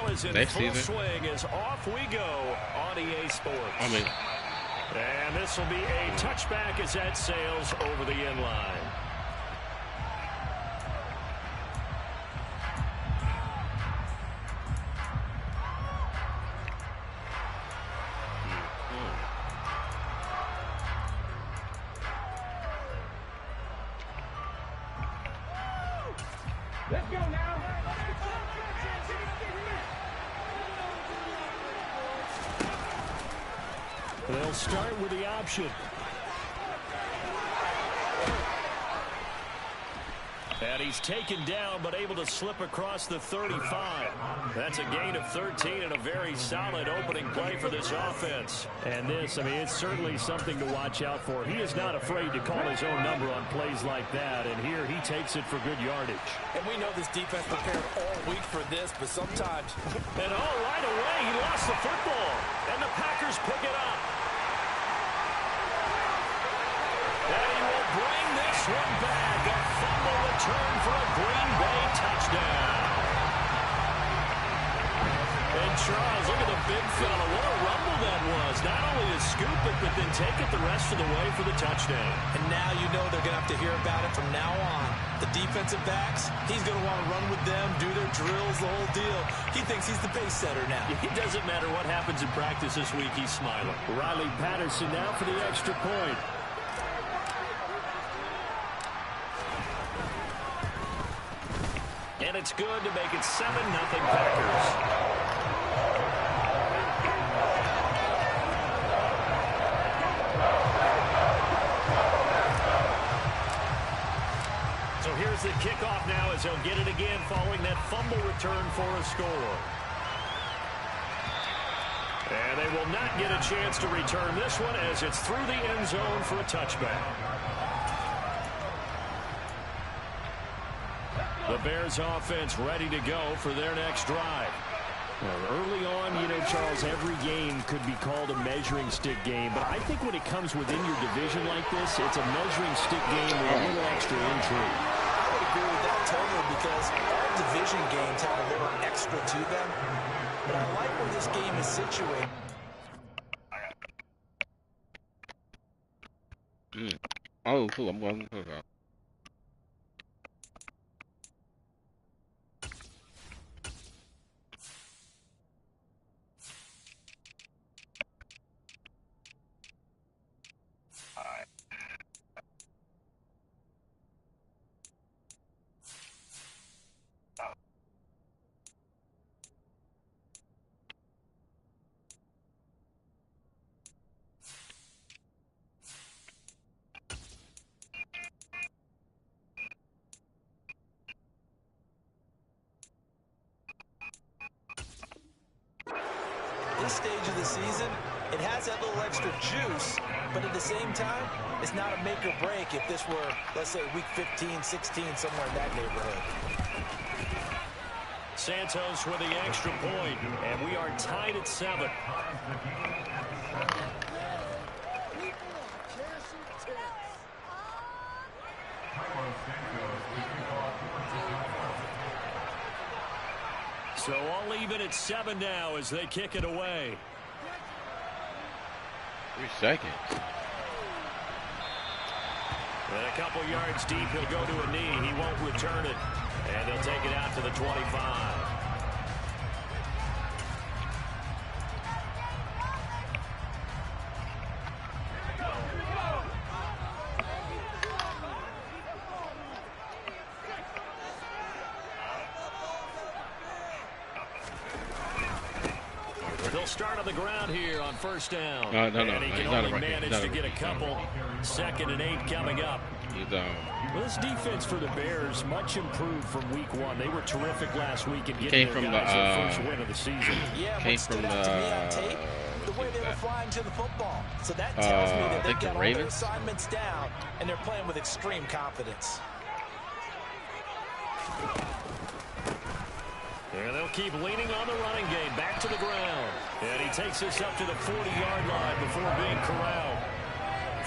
is in full swing as off we go on EA Sports. And this will be a touchback as that sails over the end line. Let's go now. They'll start with the option. And he's taken down, but able to slip across the 35. That's a gain of 13 and a very solid opening play for this offense. And this, it's certainly something to watch out for. He is not afraid to call his own number on plays like that. And here he takes it for good yardage. And we know this defense prepared all week for this, but sometimes... And right away, he lost the football. And the Packers pick it up. And he will bring this one back. A fumble return for a Green Bay touchdown. And Charles, look at the big fella. What a rumble that was. Not only to scoop it, but then take it the rest of the way for the touchdown. And now you know they're going to have to hear about it from now on. The defensive backs, he's going to want to run with them, do their drills, the whole deal. He thinks he's the pace setter now. It doesn't matter what happens in practice this week, he's smiling. Riley Patterson now for the extra point. And it's good to make it 7-0 Packers. So here's the kickoff now as they'll get it again following that fumble return for a score. And they will not get a chance to return this one as it's through the end zone for a touchback. The Bears offense ready to go for their next drive. Well, early on, Charles, every game could be called a measuring stick game. But I think when it comes within your division like this, it's a measuring stick game with a little extra intrigue. I would agree with that totally because all division games have a little extra to them. But I like where this game is situated. Oh, cool. I'm going to go. This stage of the season, it has that little extra juice, but at the same time, it's not a make or break if this were, let's say, week 15, 16, somewhere in that neighborhood. Santos with the extra point, and we are tied at 7. So all even at 7 now as they kick it away. 3 seconds. And a couple yards deep, he'll go to a knee. He won't return it. And they'll take it out to the 25. They'll start on the ground here on first down. No, and he can only manage to get a couple. 2nd and 8 coming up. Well, this defense for the Bears much improved from week 1. They were terrific last week in getting their guys their first win of the season. Yeah, what stood out to me on tape, the way they were flying to the football. So that tells me that they've got all their assignments down, and they're playing with extreme confidence. And they'll keep leaning on the running game. Back to the ground. And he takes this up to the 40-yard line before being corralled.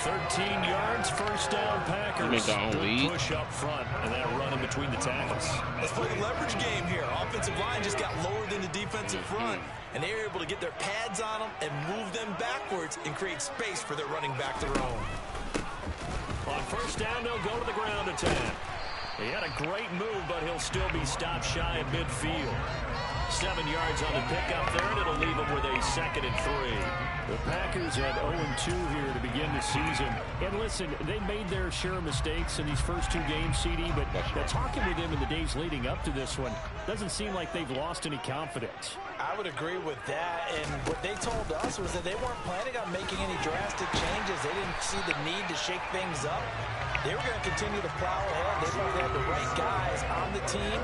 13 yards, first down Packers. Good push up front, and that run in between the tackles. Let's play the leverage game here. Offensive line just got lower than the defensive defensive front, and they're able to get their pads on them and move them backwards and create space for their running back to roam. On first down, they'll go to the ground attack. He had a great move, but he'll still be stopped shy of midfield. 7 yards on the pickup there, and it'll leave him with a 2nd and 3. The Packers had 0-2 here to begin the season. And listen, they made their share of mistakes in these first 2 games, CD, but talking with them in the days leading up to this one, doesn't seem like they've lost any confidence. I would agree with that, and what they told us was that they weren't planning on making any drastic changes. They didn't see the need to shake things up. They were going to continue to plow ahead. They thought they had the right guys on the team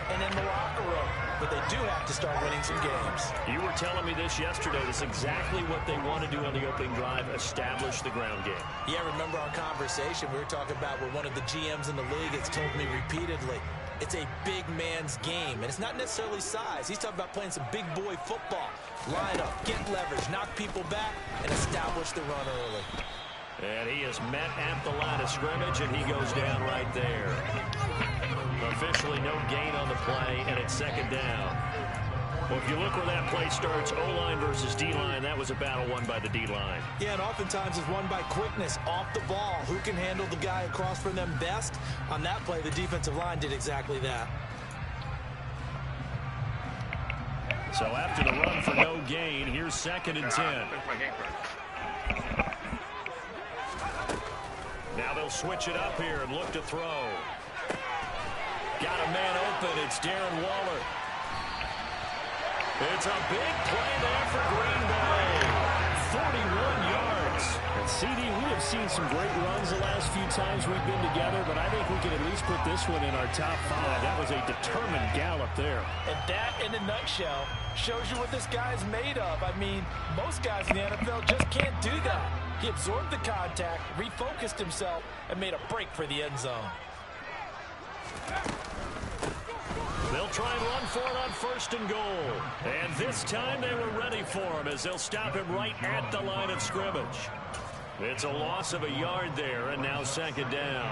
and in the locker room, but they do have to start winning some games. You were telling me this yesterday. This is exactly what they want to do on the opening drive, establish the ground game. Yeah, remember our conversation? We were talking about what one of the GMs in the league has told me repeatedly. It's a big man's game, and it's not necessarily size. He's talking about playing some big boy football. Line up, get leverage, knock people back, and establish the run early. And he is met at the line of scrimmage, and he goes down right there. Officially no gain on the play, and it's 2nd down. Well, if you look where that play starts, O-line versus D-line, that was a battle won by the D-line. Yeah, and oftentimes it's won by quickness, off the ball. Who can handle the guy across from them best? On that play, the defensive line did exactly that. So after the run for no gain, here's 2nd and 10. Now they'll switch it up here and look to throw. Got a man open. It's Darren Waller. It's a big play there for Green Bay. 41 yards. And CD, we have seen some great runs the last few times we've been together, but I think we can at least put this one in our top 5. That was a determined gallop there. And that, in a nutshell, shows you what this guy's made of. I mean, most guys in the NFL just can't do that. He absorbed the contact, refocused himself, and made a break for the end zone. They'll try and run for it on 1st and goal. And this time they were ready for him as they'll stop him right at the line of scrimmage. It's a loss of a yard there, and now 2nd down.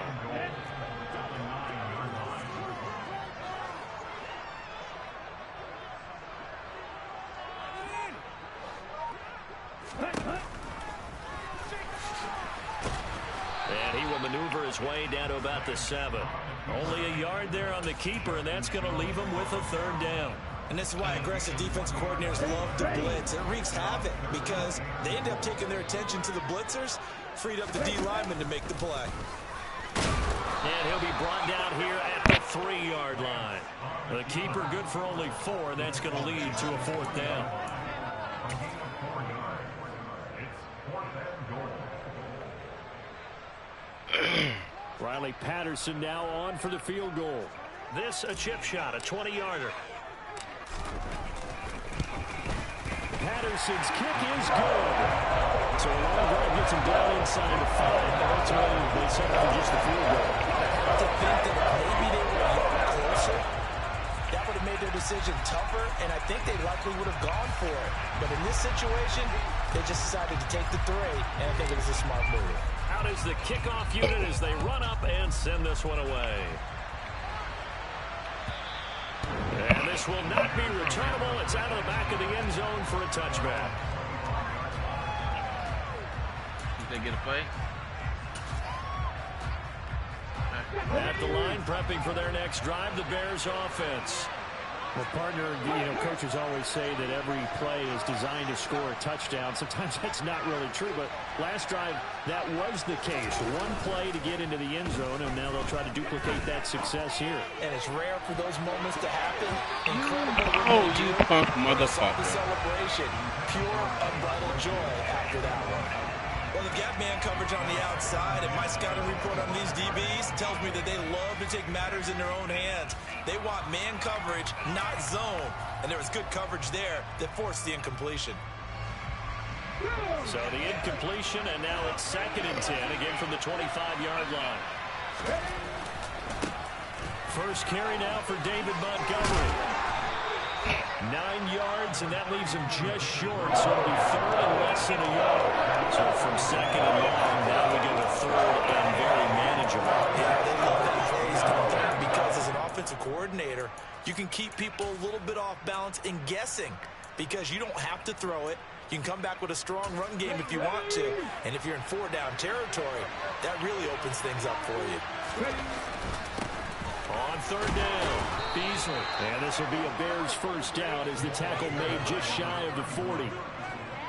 And he will maneuver his way down to about the 7. Only a yard there on the keeper, and that's going to leave him with a 3rd down. And this is why aggressive defense coordinators love to blitz. It wreaks havoc because they end up taking their attention to the blitzers, freed up the D lineman to make the play. And he'll be brought down here at the 3-yard line. The keeper good for only 4, and that's going to lead to a 4th down. Riley Patterson now on for the field goal. This a chip shot, a 20-yarder. Patterson's kick is good. So a long drive gets him down inside the 5, but ultimately they settle for just the field goal. To think that maybe they were a yard closer, that would have made their decision tougher, and I think they likely would have gone for it. But in this situation, they just decided to take the 3, and I think it was a smart move. Out is the kickoff unit as they run up and send this one away. And this will not be returnable. It's out of the back of the end zone for a touchback. Did they get a play? At the line, prepping for their next drive, the Bears offense. Well, partner, coaches always say that every play is designed to score a touchdown. Sometimes that's not really true, but last drive, that was the case. One play to get into the end zone, and now they'll try to duplicate that success here. And it's rare for those moments to happen. Incredible. Oh, you punk The motherfucker. celebration. Pure, unbridled joy after that one. Well, they've got man coverage on the outside, and my scouting report on these DBs tells me that they love to take matters in their own hands. They want man coverage, not zone. And there was good coverage there that forced the incompletion. So the incompletion, and now it's 2nd and 10, again from the 25-yard line. First carry now for David Montgomery. 9 yards, and that leaves him just short, so it'll be 3rd and less than a yard. So from 2nd and long, now we go to 3rd and very manageable. Yeah, they love that phrase, don't they? Because as an offensive coordinator, you can keep people a little bit off balance and guessing because you don't have to throw it. You can come back with a strong run game if you want to. And if you're in 4-down territory, that really opens things up for you. On third down, Beasley. And this will be a Bears first down as the tackle made just shy of the 40.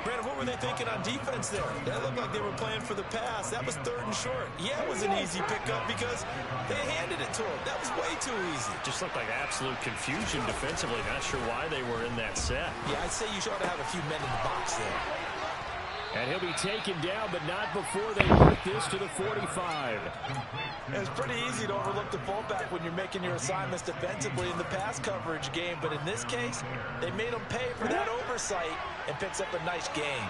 Brandon, what were they thinking on defense there? That looked like they were playing for the pass. That was 3rd and short. Yeah, it was an easy pickup because they handed it to him. That was way too easy. Just looked like absolute confusion defensively. Not sure why they were in that set. Yeah, I'd say you ought to have a few men in the box there. And he'll be taken down, but not before they work this to the 45. It's pretty easy to overlook the fullback when you're making your assignments defensively in the pass coverage game. But in this case, they made him pay for that oversight and picks up a nice gain.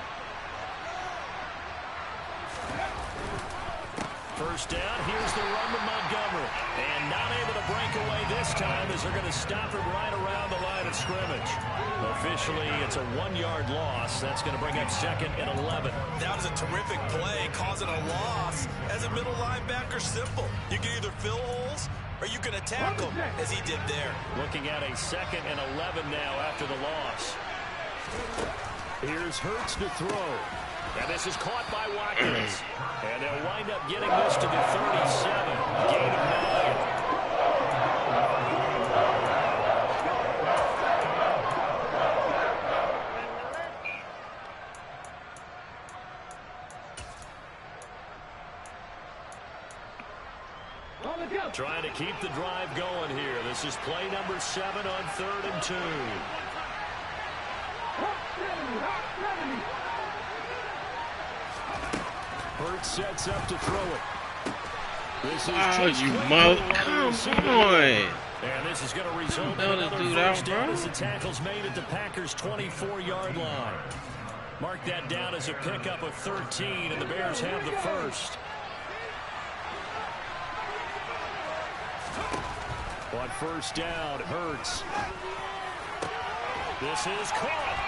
First down, here's the run to Montgomery. And not able to break away this time as they're going to stop him right around the line of scrimmage. Officially, it's a 1-yard loss. That's going to bring up 2nd and 11. That was a terrific play, causing a loss. As a middle linebacker, simple. You can either fill holes or you can attack them, as he did there. Looking at a 2nd and 11 now after the loss. Here's Hurts to throw. And this is caught by Watkins. And they'll wind up getting this to the 37. Gain of 9. Trying to keep the drive going here. This is play number 7 on 3rd and 2. Hurts sets up to throw it. This is you mother! Come on! And this is going to result in another first down as the tackle's made at the Packers' 24-yard line. Mark that down as a pickup of 13, and the Bears have the first. On first down, Hurts. This is caught,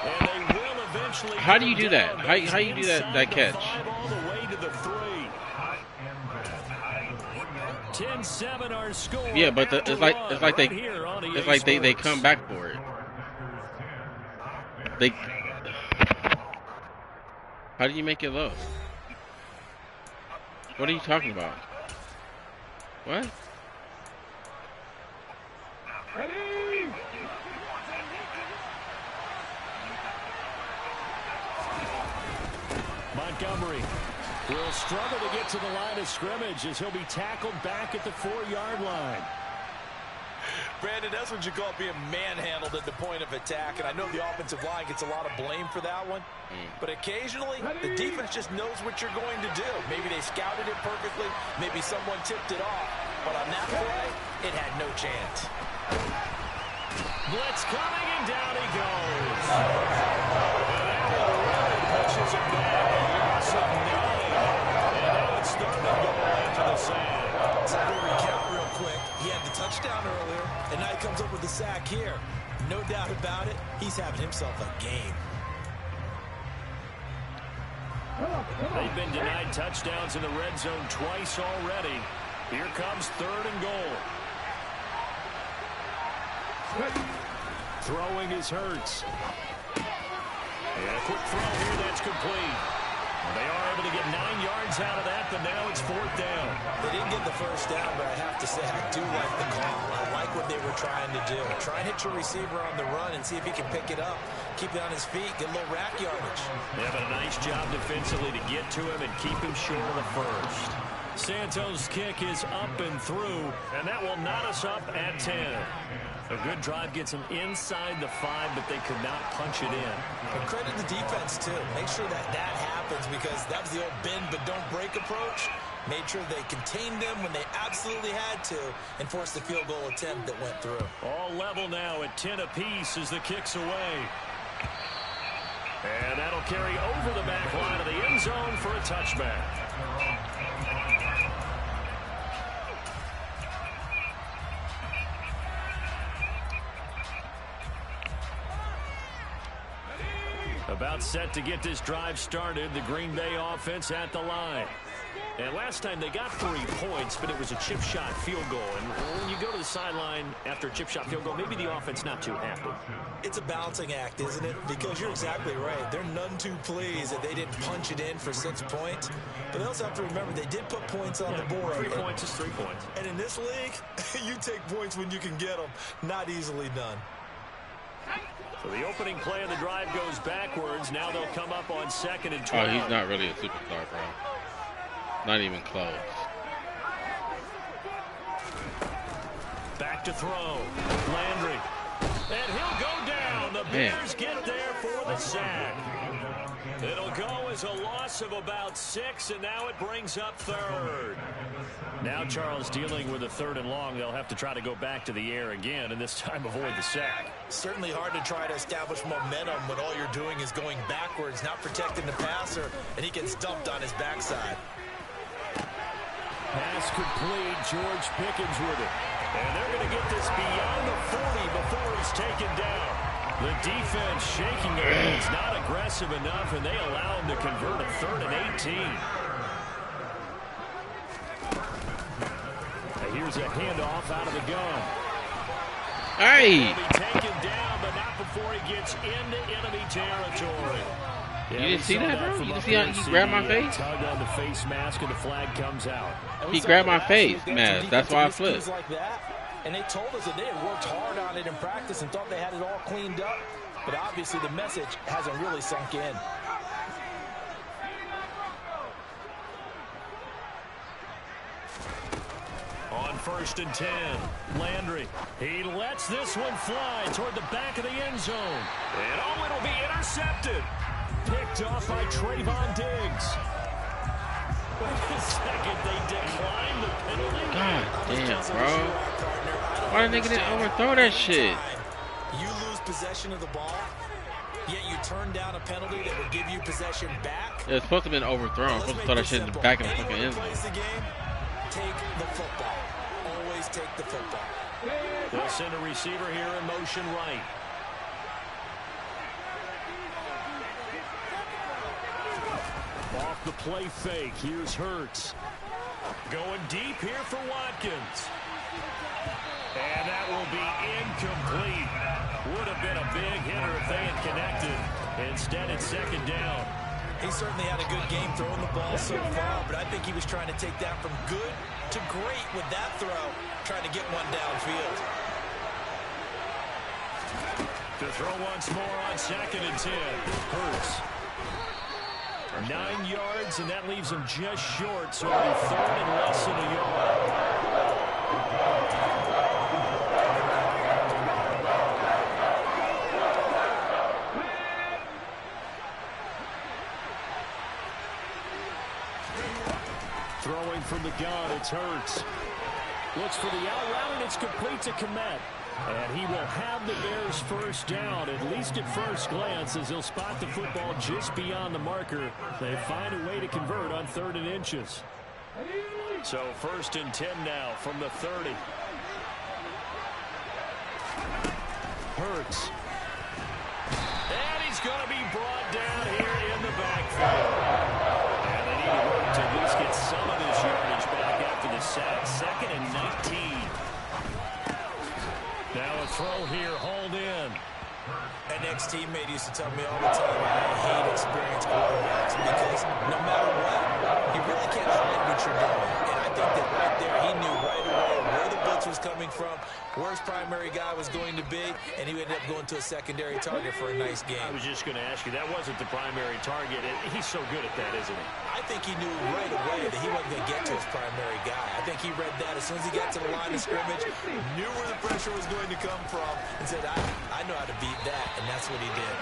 and they will eventually. How do you do that? How you do that catch? All the way to the 3. 10-7 our score. Yeah, but it's like they come back for it. How do you make it low? What are you talking about? What? Montgomery will struggle to get to the line of scrimmage as he'll be tackled back at the 4-yard line. Brandon, that's what you call being manhandled at the point of attack, and I know the offensive line gets a lot of blame for that one, but occasionally the defense just knows what you're going to do. Maybe they scouted it perfectly, maybe someone tipped it off, but on that play, it had no chance. Blitz coming, and down he goes. Pushes it back, a loss of 9, and now it's 3rd and goal after the sack. So we'll recount real quick. He had the touchdown earlier, and now he comes up with the sack here. No doubt about it, he's having himself a game. They've been denied touchdowns in the red zone twice already. Here comes 3rd and goal. Throwing is Hurts. And a quick throw here, that's complete. They are able to get 9 yards out of that, but now it's 4th down. They didn't get the first down, but I have to say I do like the call. I like what they were trying to do. Try and hit your receiver on the run and see if he can pick it up. Keep it on his feet, get a little rack yardage. They have a nice job defensively to get to him and keep him short of the first. Santos' kick is up and through, and that will knot us up at 10. A good drive gets them inside the 5, but they could not punch it in. And credit the defense, too. Make sure that happens because that was the old bend but don't break approach. Made sure they contained them when they absolutely had to and forced the field goal attempt that went through. All level now at 10 apiece as the kick's away. And that'll carry over the back line of the end zone for a touchback. About set to get this drive started. The Green Bay offense at the line. And last time they got 3 points, but it was a chip shot field goal. And when you go to the sideline after a chip shot field goal, maybe the offense not too happy. It's a balancing act, isn't it? Because you're exactly right. They're none too pleased that they didn't punch it in for 6 points. But they also have to remember they did put points on the board. 3 points is 3 points. And in this league, you take points when you can get them. Not easily done. So the opening play of the drive goes backwards. Now they'll come up on 2nd and 12. Oh, he's not really a superstar, bro. Not even close. Back to throw. Landry. And he'll go down. The Bears get there for the sack. It'll go as a loss of about 6, and now it brings up 3rd. Now Charles dealing with a 3rd and long. They'll have to try to go back to the air again, and this time avoid the sack. Certainly hard to try to establish momentum when all you're doing is going backwards, not protecting the passer, and he gets dumped on his backside. Pass complete. George Pickens with it. And they're going to get this beyond the 40 before he's taken down. The defense shaking their heads, not aggressive enough, and they allow him to convert a 3rd and 18. Now here's a handoff out of the gun. Hey! He'll be taken down, but not before he gets into enemy territory. You didn't see that, bro? You didn't see how he grabbed my face? Tug on the face mask, and the flag comes out. He grabbed my face mask. That's why I flipped. Like that, and they told us that they had worked hard on it in practice and thought they had it all cleaned up. But obviously the message hasn't really sunk in. On 1st and 10, Landry. He lets this one fly toward the back of the end zone. And oh, it'll be intercepted. Picked off by Trayvon Diggs. Wait a second, they declined the penalty. God damn, bro. Why the nigga didn't overthrow that shit? You lose possession of the ball, yet you turn down a penalty that would give you possession back. It was supposed to have been overthrown. Supposed to throw that shit in the back of the fucking end zone. Take the football. Always take the football. They'll send a receiver here in motion right. Off the play fake. Here's Hurts. Going deep here for Watkins. And that will be incomplete. Would have been a big hitter if they had connected. Instead, it's 2nd down. He certainly had a good game throwing the ball so far, but I think he was trying to take that from good to great with that throw, trying to get one downfield. To throw once more on 2nd and 10. Hurts. 9 yards, and that leaves him just short, so it'll be 3rd and less than a yard. Throwing from the gun, it's Hurts. Looks for the out route, and it's complete to Kmet. And he will have the Bears first down, at least at first glance, as he'll spot the football just beyond the marker. They find a way to convert on 3rd and inches. So 1st and 10 now from the 30. Hurts. And he's going to be brought down here in the backfield. And they need to work to at least get some of this yardage back after the sack. 2nd and 19. Now a throw here, hauled in. An ex-teammate used to tell me all the time, I hate experienced quarterbacks because no matter what, you really can't hide what you're doing. And I think that right there, he knew right away where the blitz was coming from, where his primary guy was going to be, and he ended up going to a secondary target for a nice game. I was just going to ask you, that wasn't the primary target. He's so good at that, isn't he? I think he knew right away that he wasn't going to get to his primary guy. I think he read that as soon as he got to the line of scrimmage, knew where the pressure was going to come from, and said, I know how to beat that, and that's what he did.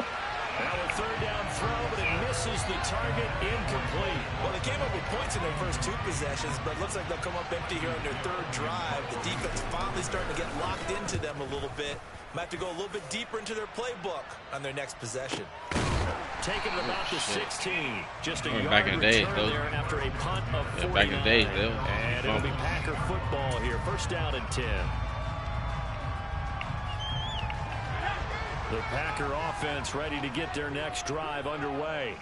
Now a 3rd down throw, but it misses the target, incomplete. Well, they came up with points in their first 2 possessions, but it looks like they'll come up empty here on their 3rd drive. The defense finally starting to get locked into them a little bit. Might have to go a little bit deeper into their playbook on their next possession. Taking it about the 16. Just a yard back in the days, return there after a punt of 49. Back in the days, though. And it'll be Packer football here. 1st down and 10. The Packer offense ready to get their next drive underway.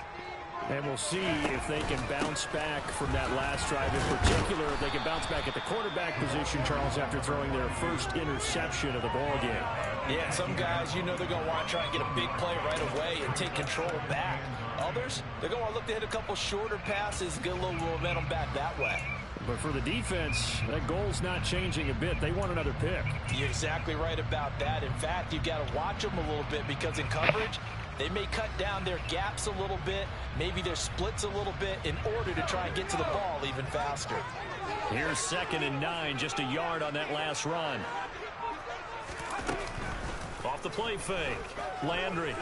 And we'll see if they can bounce back from that last drive in particular. If they can bounce back at the quarterback position, Charles, after throwing their first interception of the ball game. Yeah, some guys, you know they're going to want to try and get a big play right away and take control back. Others, they're going to look to hit a couple shorter passes, get a little momentum back that way. But for the defense, that goal's not changing a bit. They want another pick. You're exactly right about that. In fact, you've got to watch them a little bit because in coverage, they may cut down their gaps a little bit, maybe their splits a little bit in order to try and get to the ball even faster. Here's 2nd and 9, just a yard on that last run. Off the play fake, Landry.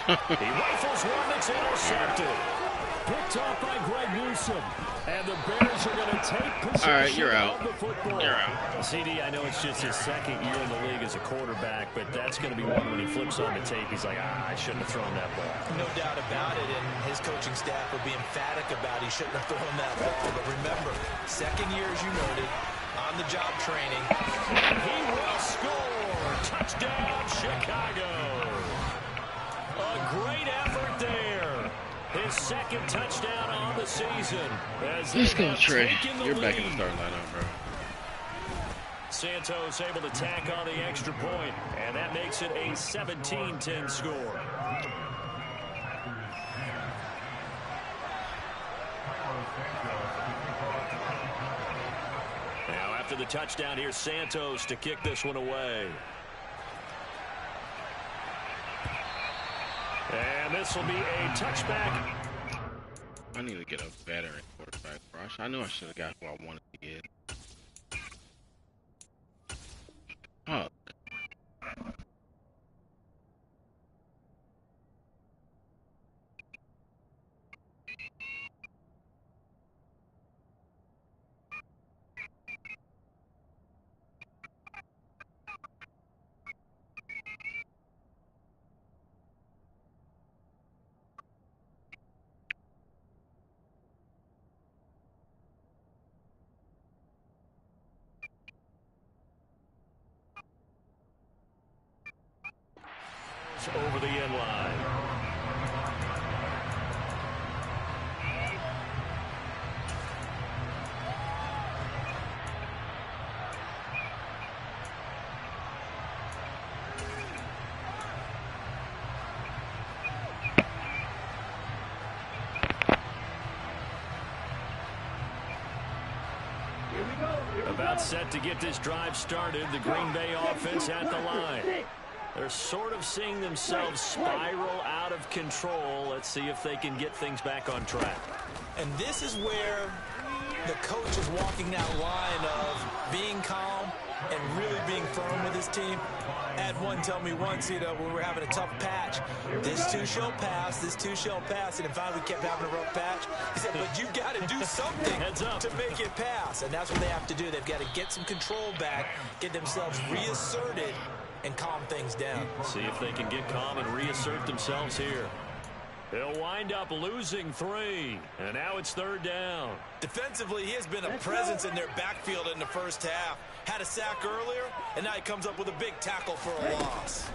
He rifles one that's intercepted. Picked off by Greg Newsome. And the Bears are going to take possession. All right, you're out. Of the football. You're out. CD, I know it's just his 2nd year in the league as a quarterback, but that's going to be one when he flips on the tape. He's like, I shouldn't have thrown that ball. No doubt about it, and his coaching staff would be emphatic about he shouldn't have thrown that ball. But remember, 2nd year, as you noted, on-the-job training. And he will score. Touchdown, Chicago. A great effort there. His 2nd touchdown on the season. Let's go, Trey. You're back in the starting lineup, bro. Santos able to tack on the extra point, and that makes it a 17-10 score. Now after the touchdown, here's Santos to kick this one away. And this will be a touchback. I need to get a veteran quarterback, bro. I know I should have got who I wanted to get. Oh. Over the end line. About set to get this drive started. The Green Bay offense at the line. They're sort of seeing themselves spiral out of control. Let's see if they can get things back on track. And this is where the coach is walking that line of being calm and really being firm with his team. I had one tell me once, when we were having a tough patch, this too shall pass, this too shall pass. And finally we kept having a rough patch. He said, but you got to do something to make it pass. And that's what they have to do. They've got to get some control back, get themselves reasserted, and calm things down. See if they can get calm and reassert themselves here. They'll wind up losing 3, and now it's 3rd down. Defensively, he has been a presence in their backfield in the first half. Had a sack earlier, and now he comes up with a big tackle for a loss.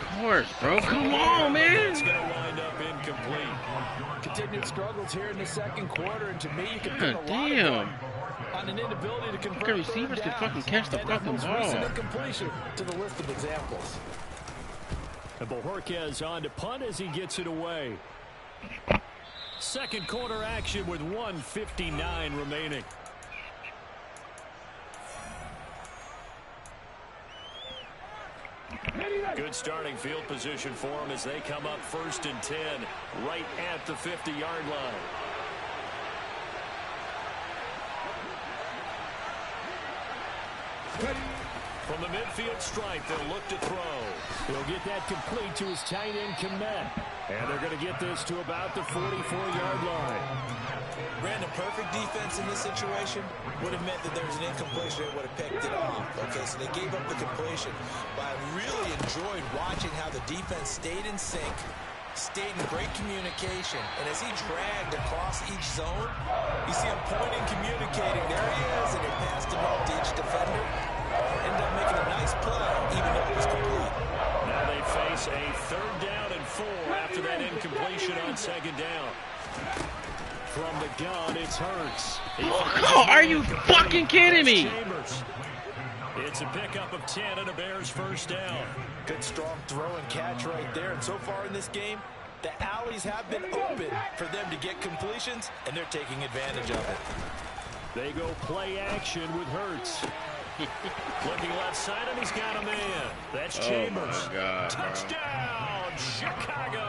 Of course, bro. Come on, man. It's going to wind up incomplete. Continued struggles here in the 2nd quarter, and to me, you can put a lot damn. on an inability to convert. Okay, receivers can fucking catch the fucking ball. Incompletion to the list of examples. And Bojorquez on to punt as he gets it away. 2nd quarter action with 1:59 remaining. Good starting field position for them as they come up 1st and 10 right at the 50-yard line. From the midfield stripe, they'll look to throw. He'll get that complete to his tight end, Kmet. And they're going to get this to about the 44-yard line. Brandon, perfect defense in this situation would have meant that there was an incompletion that would have picked it off. Okay, so they gave up the completion. But I really enjoyed watching how the defense stayed in sync, stayed in great communication. And as he dragged across each zone, you see him pointing, communicating. There he is, and he passed him off to each defender. Ended up making a nice play, even though it was complete. It's Hurts. Oh, are you fucking kidding me? Chambers. It's a pickup of 10 and a Bears first down. Good strong throw and catch right there. And so far in this game, the alleys have been open for them to get completions, and they're taking advantage of it. They go play action with Hurts. Looking left side, and he's got a man. That's Chambers. Oh, my God, Touchdown, Chicago.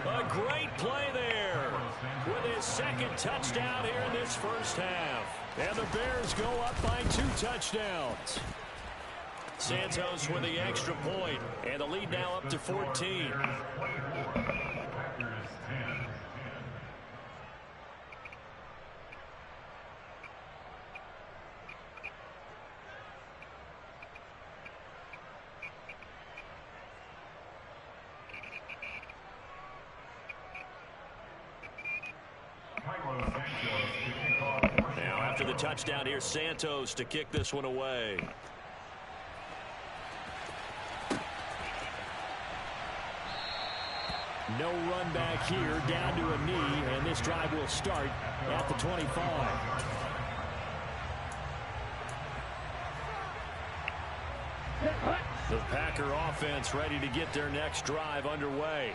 A great play there with his second touchdown here in this first half. And the Bears go up by 2 touchdowns. Santos with the extra point, and the lead now up to 14. Now after the touchdown, here's Santos to kick this one away. No run back here, down to a knee, and this drive will start at the 25. The Packer offense ready to get their next drive underway.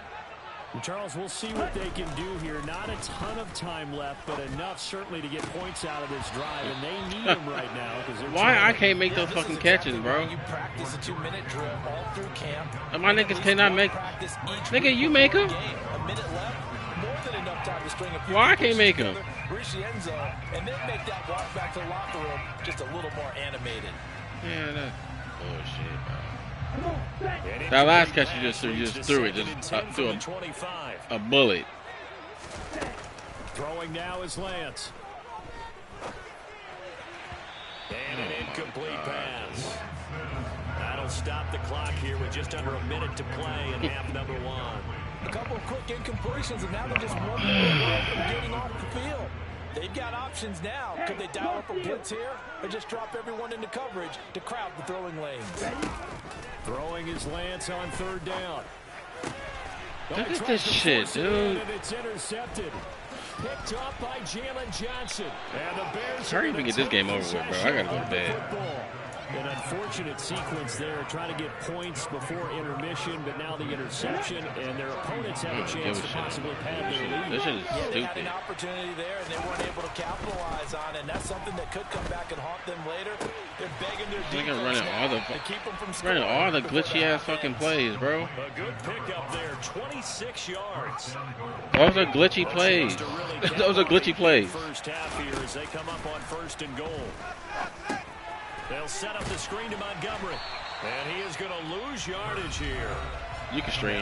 And Charles, we'll see what they can do here. Not a ton of time left, but enough certainly to get points out of this drive, and they need them right now. Why I can't make those fucking catches, bro? You practice a 2-minute drill all through camp. And my niggas cannot make. Nigga, you make them? A minute left, more than enough time to string a few. Why I can't make them? Reach the end zone, and then make that walk back to the locker room just a little more animated. Yeah, that's bullshit, bro. That last catch you just threw it, just threw a bullet. Throwing now is Lance. And an incomplete pass. That'll stop the clock here with just under a minute to play in half number 1. A couple of quick incompletions, and now they're just 1 minute away from getting off the field. They've got options now. Could they dial up a blitz here or just drop everyone into coverage to crowd the throwing lanes? Throwing is Lance on 3rd down. Look at this shit, dude. And it's intercepted. Picked up by Jalen Johnson. And the Bears Hurry up and get this game over with, bro. I gotta go to bed. An unfortunate sequence there, trying to get points before intermission, but now the interception, and their opponents have a chance to possibly pad their lead. This shit is They had stupid. an opportunity there, and they weren't able to capitalize on it. And that's something that could come back and haunt them later. They're begging their defense running now all the to keep them from running all the scoring glitchy ass fucking plays, bro. A good pickup there, 26 yards. Those are glitchy plays. Those are glitchy plays. First half here as they come up on 1st and goal. They'll set up the screen to Montgomery. And he is going to lose yardage here. You can stream.